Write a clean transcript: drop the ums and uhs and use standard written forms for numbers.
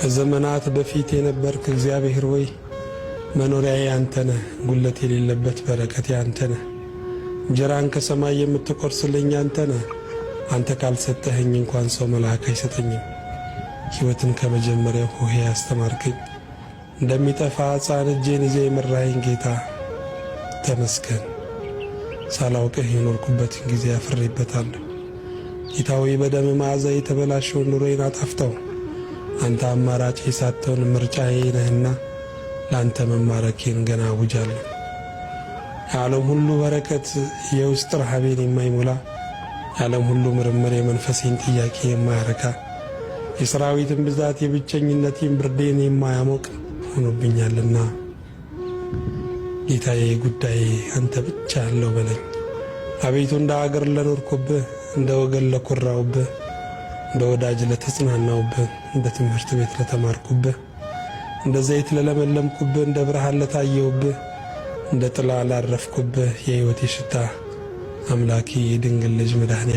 ከዘመናት በፊት የነበርክ እግዚአብሔር ሆይ መኖሪያዬ አንተ ነህ። ጉለት የሌለበት በረከቴ አንተ ነህ። እንጀራን ከሰማይ የምትቆርስልኝ አንተ ነህ። አንተ ካልሰጠኸኝ እንኳን ሰው መልአክ አይሰጠኝም። ሕይወትን ከመጀመሪያው ሆሄ ያስተማርከኝ፣ እንደሚጠፋ ሕፃን እጄን ይዘህ የመራኸኝ ጌታ ተመስገን። ሳላውቅህ የኖርኩበትን ጊዜ አፍሬበታለሁ። ጌታ ሆይ በደም መዓዛ የተበላሸውን ኑሮዬን አጣፍተው። አንተ አማራጭ ሳትሆን ምርጫዬ ነህና ለአንተ መማረኬን ገና አውጃለሁ። የዓለም ሁሉ በረከት የውስጥ ረሃቤን የማይሞላ፣ የዓለም ሁሉ ምርምር የመንፈሴን ጥያቄ የማያረካ፣ የሰራዊትን ብዛት የብቸኝነቴን ብርዴን የማያሞቅ ሆኖብኛልና ጌታዬ ጉዳዬ አንተ ብቻ ያለው በለኝ። አቤቱ እንደ አገር ለኖርኩብህ፣ እንደ ወገን ለኮራውብህ፣ እንደ ወዳጅ ለተጽናናውብህ፣ እንደ ትምህርት ቤት ለተማርኩብህ፣ እንደ ዘይት ለለመለምኩብህ፣ እንደ ብርሃን ለታየውብህ፣ እንደ ጥላ ላረፍኩብህ የሕይወቴ ሽታ አምላኬ የድንግል ልጅ መድኃኔ